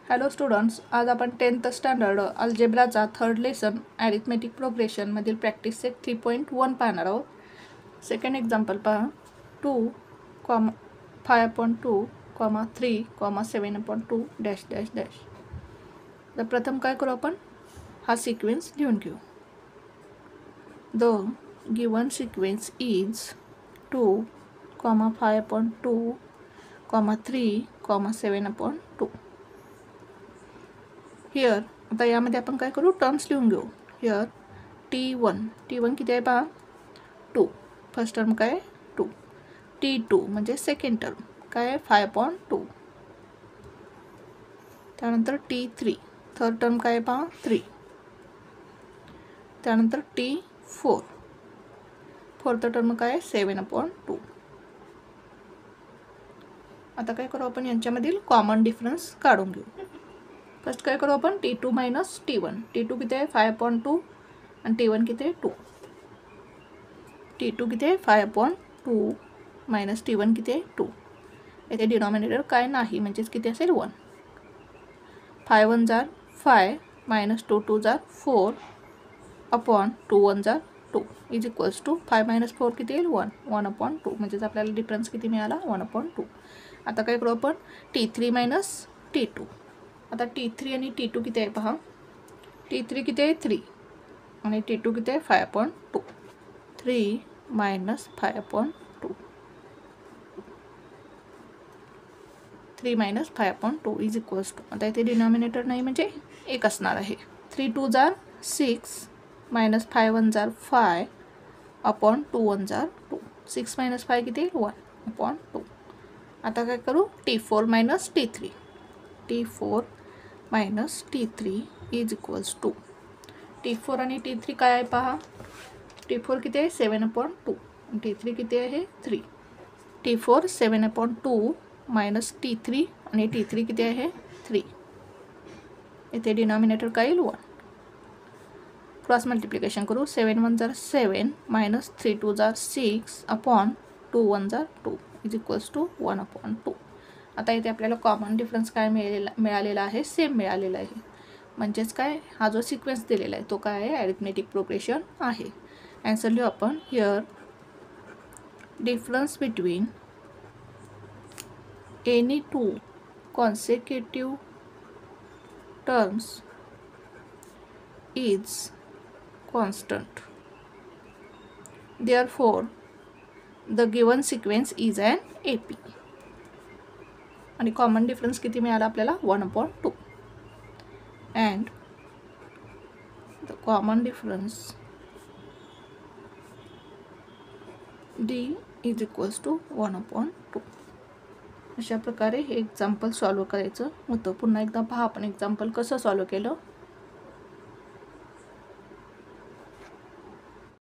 Hello students, आज आपण 10th standard अल्जेब्राचा थर्ड लेसन ॲरिथमेटिक प्रोग्रेशन मधील प्रॅक्टिस सेट 3.1 पाहणार आहोत. सेकंड एक्झाम्पल पहा. 2, 5/2, 3, 7/2 डॅश डॅश डॅश. तर प्रथम काय करू, आपण हा सिक्वेन्स लिहून घेऊ. The given sequence is 2, 5/2, 3, 7/2. Here आता यामध्ये आपण काय करू, टर्म्स लिहून घेऊ. हिअर T1 किती आहे पहा, 2. फर्स्ट टर्म काय आहे 2. T2 म्हणजे सेकंड टर्म काय आहे 5/2. त्यानंतर T3 थर्ड टर्म काय आहे पहा 3. त्यानंतर T4 फोर्थ टर्म काय आहे 7/2. आता काय करू, आपण यांच्यामधील कॉमन डिफरन्स काढून घेऊ. फर्स्ट काय करू आपण, T2 मायनस T1. T2 किती आहे 5/2 आणि T1 किती आहे 2. T2 किती आहे 5/2 मायनस T1 किती आहे 2. येथे डिनॉमिनेटर काय नाही, म्हणजेच किती असेल 1. 5 1 जार 5 मायनस 2 2 जार 4 अपॉन 2 1 जार 2 इज इक्वल्स टू 5 मायनस 4 किती येईल 1 1/2. म्हणजेच आपल्याला डिफरन्स किती मिळाला 1/2. आता काय करू आपण, T3 मायनस T2. आता T3 आणि T2 किती आहे पहा. T3 किती आहे 3 आणि T2 किती आहे 5/2. 3 minus 5/2. 3 minus 5/2 is equals to, आता इथे डिनॉमिनेटर नाही म्हणजे 1 असणार आहे. 3 2 जार 6 मायनस 5 1 जार 5 अपॉन 2 1 जार 2. 6 मायनस 5 किती येईल 1/2. आता काय करू, T4 minus T3. T4 minus T3 is equals to, T4 आणि T3 काय आहे पहा. T4 किती आहे 7/2 आणि T3 किती आहे 3. T4 7/2 मायनस T3 आणि T3 किती आहे 3. इथे डिनॉमिनेटर काय येईल 1. क्रॉस मल्टिप्लिकेशन करू. 7 1 जार 7 मायनस 3 2 जार 6 अपॉन 2 1 जार 2 इज इक्वल्स टू 1/2. आता इथे आपल्याला कॉमन डिफरन्स काय मिळालेला आहे, सेम मिळालेला आहे. म्हणजेच काय, हा जो सिक्वेन्स दिलेला आहे तो काय आहे, ॲरिथमेटिक प्रोग्रेशन आहे. ॲन्सर लिहू आपण. Here difference between any 2 consecutive terms is constant. Therefore, the given sequence is an AP. आणि कॉमन डिफरन्स किती मिळाला आपल्याला 1/2. and the common difference D is equals to 1/2. अशा प्रकारे हे एक्झाम्पल सॉल्व करायचं होतं. पुन्हा एकदा पहा आपण एक्झाम्पल कसं सॉल्व केलं.